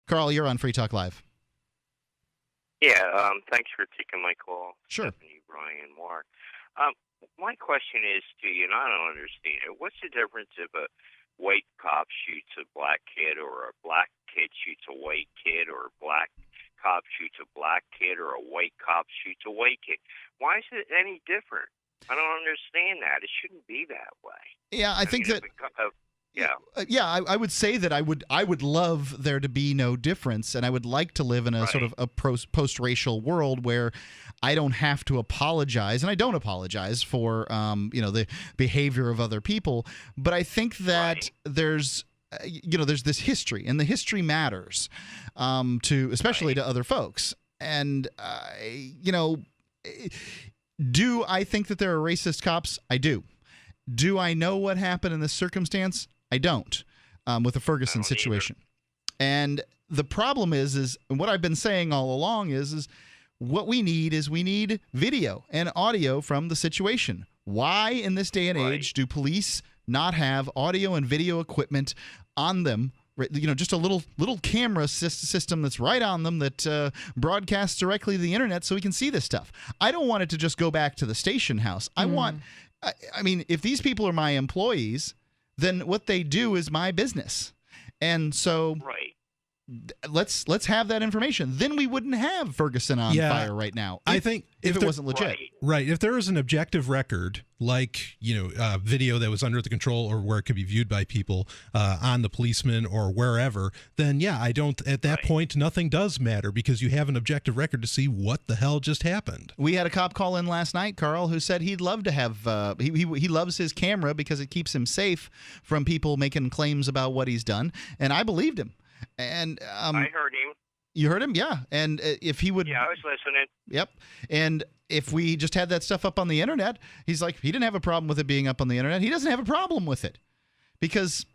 Carl, you're on Free Talk Live. Yeah, thanks for taking my call. Sure. Stephanie, Brian, Mark. My question is to you, and I don't understand it. What's the difference if a white cop shoots a black kid, or a black kid shoots a white kid, or a black cop shoots a black kid, or a white cop shoots a white kid? Why is it any different? I don't understand that. It shouldn't be that way. Yeah, I think that. Yeah. I would say that I would love there to be no difference, and I would like to live in a sort of a post-racial world where I don't have to apologize, and I don't apologize for the behavior of other people. But I think that there's this history, and the history matters especially to other folks. And do I think that there are racist cops? I do. Do I know what happened in this circumstance? I don't, with the Ferguson situation. And the problem is what I've been saying all along is what we need video and audio from the situation. Why in this day and age do police not have audio and video equipment on them? Just a little camera system that's right on them that broadcasts directly to the internet so we can see this stuff. I don't want it to just go back to the station house. I mean, if these people are my employees, then what they do is my business. And so let's have that information. Then we wouldn't have Ferguson on fire right now. I think if it wasn't legit. Right. If there is an objective record, like, video that was under the control or where it could be viewed by people on the policeman or wherever, then at that point, nothing does matter because you have an objective record to see what the hell just happened. We had a cop call in last night, Carl, who said he'd love to have, he loves his camera because it keeps him safe from people making claims about what he's done. And I believed him. And I heard him. You heard him? Yeah. And if he would... Yeah, I was listening. Yep. And if we just had that stuff up on the internet, he's like, he didn't have a problem with it being up on the internet. He doesn't have a problem with it because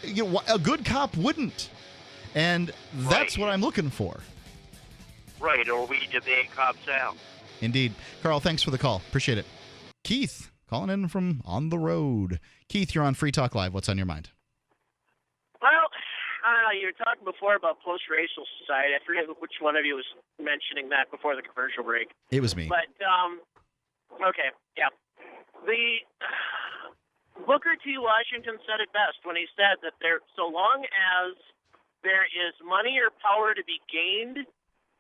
a good cop wouldn't. And that's what I'm looking for. Right, or we debate cops out. Indeed. Carl, thanks for the call. Appreciate it. Keith, calling in from on the road. Keith, you're on Free Talk Live. What's on your mind? Well, you were talking before about post-racial society. I forget which one of you was mentioning that before the commercial break. It was me. But, okay, yeah. The Booker T. Washington said it best when he said that so long as there is money or power to be gained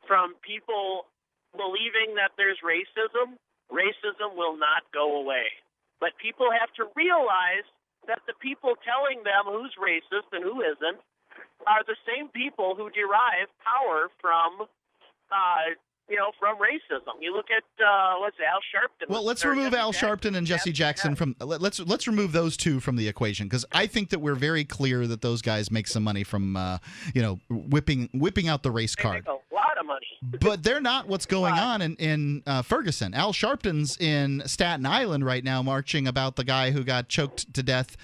from people believing that there's racism, racism will not go away. But people have to realize that the people telling them who's racist and who isn't are the same people who derive power from racism. You look at Al Sharpton. Well, let's remove Al Sharpton and Jesse Jackson from. Let's remove those two from the equation because I think that we're very clear that those guys make some money from whipping out the race card. They make a lot of money. But they're not what's going on in Ferguson. Al Sharpton's in Staten Island right now marching about the guy who got choked to death,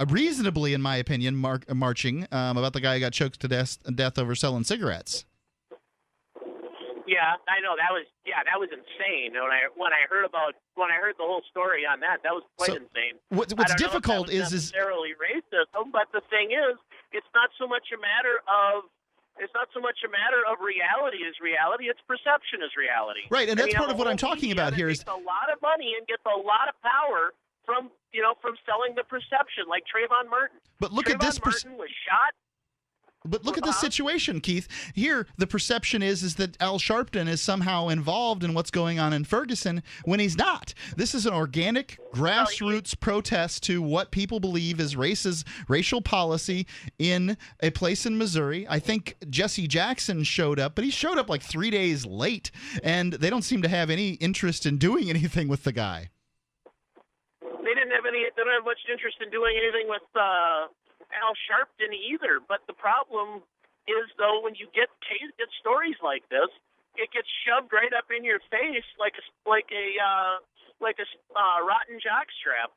reasonably, in my opinion, marching about the guy who got choked to death over selling cigarettes. Yeah, I know that was insane. When I heard the whole story on that was quite insane. What's difficult is necessarily racism, but the thing is, it's not so much a matter of reality as reality. It's perception as reality. Right, and that's part of what I'm talking about here. Is a lot of money and gets a lot of power from selling the perception, like Trayvon Martin. But look at this. Martin was shot. But look at this situation, Keith. Here, the perception is that Al Sharpton is somehow involved in what's going on in Ferguson when he's not. This is an organic, grassroots protest to what people believe is racial policy in a place in Missouri. I think Jesse Jackson showed up, but he showed up like 3 days late, and they don't seem to have any interest in doing anything with the guy. They don't have much interest in doing anything with Al Sharpton either, but the problem is, though, when you get stories like this, it gets shoved right up in your face like a rotten jockstrap,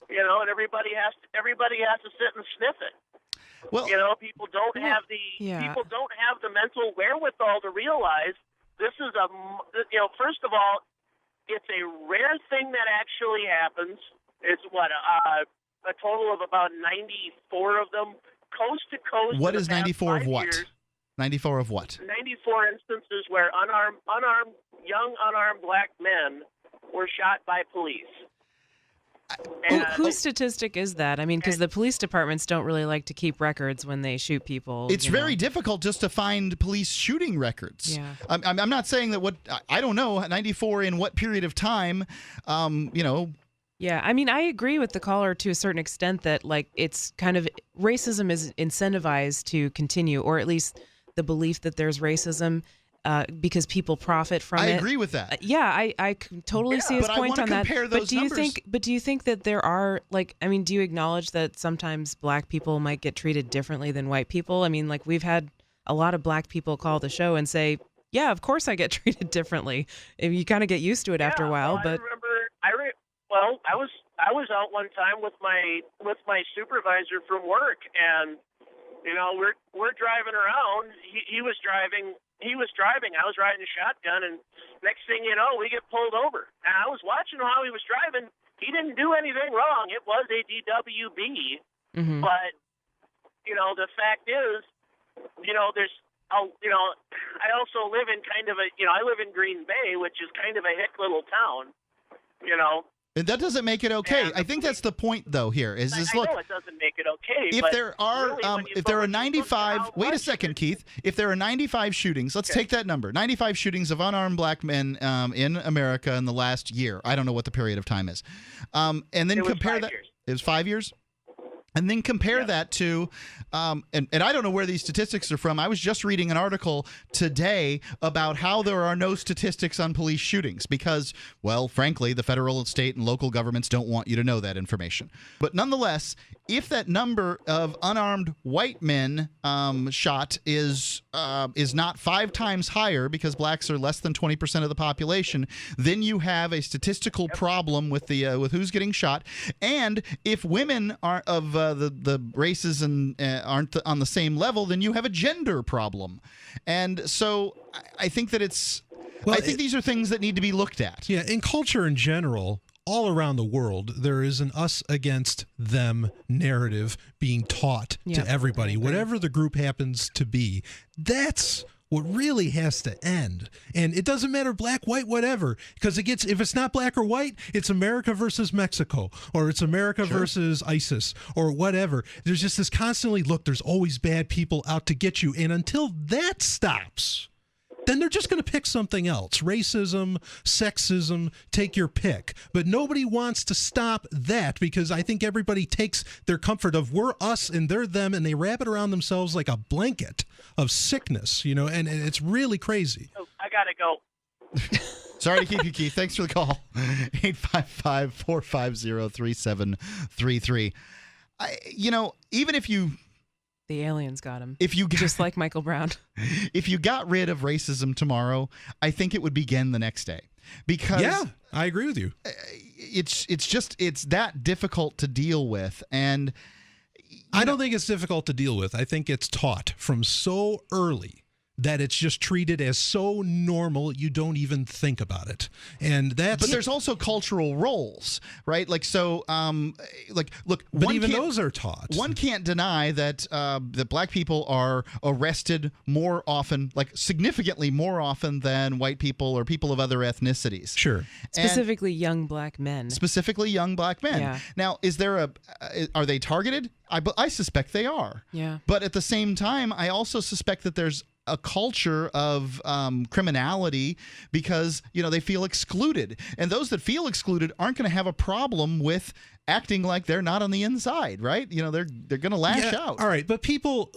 and everybody has to sit and sniff it. Well, people don't have the mental wherewithal to realize this is first of all, it's a rare thing that actually happens. It's a total of about 94 of them coast to coast. What in is the past 94 of 5 what? years, 94 of what? 94 instances where young unarmed black men were shot by police. Whose statistic is that? I mean, because the police departments don't really like to keep records when they shoot people. It's very difficult just to find police shooting records. Yeah. I'm not saying that I don't know, 94 in what period of time, Yeah, I mean, I agree with the caller to a certain extent that, like, it's kind of racism is incentivized to continue, or at least the belief that there's racism because people profit from it. I agree with that. Yeah, I can totally see his but point I on wanna that. compare those numbers. Do you think that there are, like, I mean, do you acknowledge that sometimes black people might get treated differently than white people? I mean, like, we've had a lot of black people call the show and say, yeah, of course I get treated differently. You kind of get used to it after a while. But I was out one time with my supervisor from work, and we're driving around. He was driving. I was riding a shotgun, and next thing you know, we get pulled over. And I was watching how he was driving. He didn't do anything wrong. It was a DWB, but the fact is, there's. I also live in kind of I live in Green Bay, which is kind of a hick little town, And that doesn't make it okay. I think that's the point, though. Here is this. I Look, know it doesn't make it okay. if but there are really, if there are 95, wait a second, Keith. If there are 95 shootings, let's take that number. 95 shootings of unarmed black men in America in the last year. I don't know what the period of time is. And then compare that. It was 5 years. And then compare that to, and I don't know where these statistics are from. I was just reading an article today about how there are no statistics on police shootings because, well, frankly, the federal, state, and local governments don't want you to know that information. But nonetheless, if that number of unarmed white men shot is not 5 times higher because blacks are less than 20% of the population, then you have a statistical problem with the with who's getting shot. And if women are of the races and aren't on the same level, then you have a gender problem. And so I think that I think these are things that need to be looked at. Yeah, in culture in general, all around the world, there is an us against them narrative being taught to everybody, whatever the group happens to be. That's what really has to end. And it doesn't matter black, white, whatever, because if it's not black or white, it's America versus Mexico, or it's America versus ISIS, or whatever. There's just this constantly, look, there's always bad people out to get you. And until that stops, then they're just going to pick something else. Racism, sexism, take your pick. But nobody wants to stop that because I think everybody takes their comfort of we're us and they're them, and they wrap it around themselves like a blanket of sickness, and it's really crazy. Oh, I got to go. Sorry to keep you, Keith. Thanks for the call. 855-450-3733. Even if you... the aliens got him. If you just like Michael Brown. If you got rid of racism tomorrow, I think it would begin the next day. Because I agree with you. It's that difficult to deal with, and I don't think it's difficult to deal with. I think it's taught from so early that it's just treated as so normal you don't even think about it. And that's But there's also cultural roles, right? Like so look, but even those are taught. One can't deny that that black people are arrested more often, like significantly more often than white people or people of other ethnicities. Sure. Specifically young black men. Specifically young black men. Yeah. Now, are they targeted? I suspect they are. Yeah. But at the same time, I also suspect that there's a culture of criminality because they feel excluded, and those that feel excluded aren't going to have a problem with acting like they're not on the inside, right? They're going to lash out. All right, but people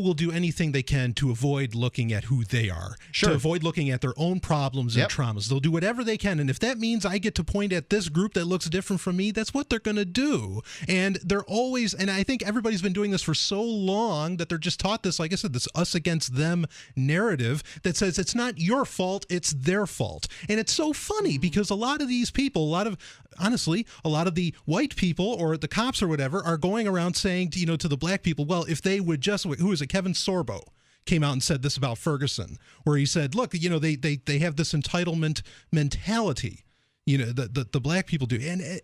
will do anything they can to avoid looking at who they are, to avoid looking at their own problems and traumas. They'll do whatever they can, and if that means I get to point at this group that looks different from me, that's what they're going to do. And they're always, and I think everybody's been doing this for so long that they're just taught this, like I said, this us against them narrative that says it's not your fault, it's their fault. And it's so funny because a lot of these people, honestly, a lot of the white people or the cops or whatever are going around saying to the black people, well, if they would just, who is it, Kevin Sorbo came out and said this about Ferguson, where he said, look, they have this entitlement mentality, the black people do. And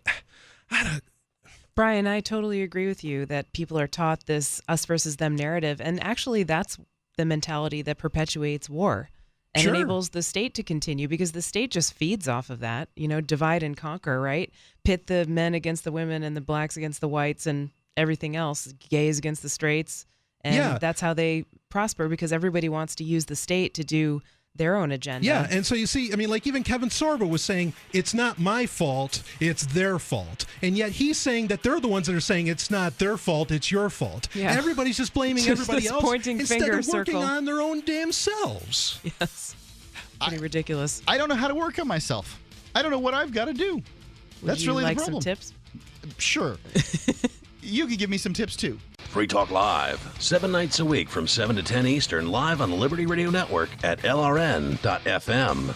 Brian, I totally agree with you that people are taught this us versus them narrative. And actually, that's the mentality that perpetuates war and Sure. enables the state to continue, because the state just feeds off of that, divide and conquer, right? Pit the men against the women and the blacks against the whites and everything else, gays against the straights. And Yeah. that's how they prosper, because everybody wants to use the state to do their own agenda. Yeah, and so you see, I mean, like even Kevin Sorbo was saying, it's not my fault, it's their fault. And yet he's saying that they're the ones that are saying it's not their fault, it's your fault. Yeah. Everybody's just blaming Just everybody this else pointing instead finger of working circle. on their own damn selves. Yes. Pretty ridiculous. I don't know how to work on myself. I don't know what I've got to do. Would That's you really like the problem. some tips? Sure. You could give me some tips too. Free Talk Live, 7 nights a week from 7 to 10 Eastern, live on the Liberty Radio Network at LRN.FM.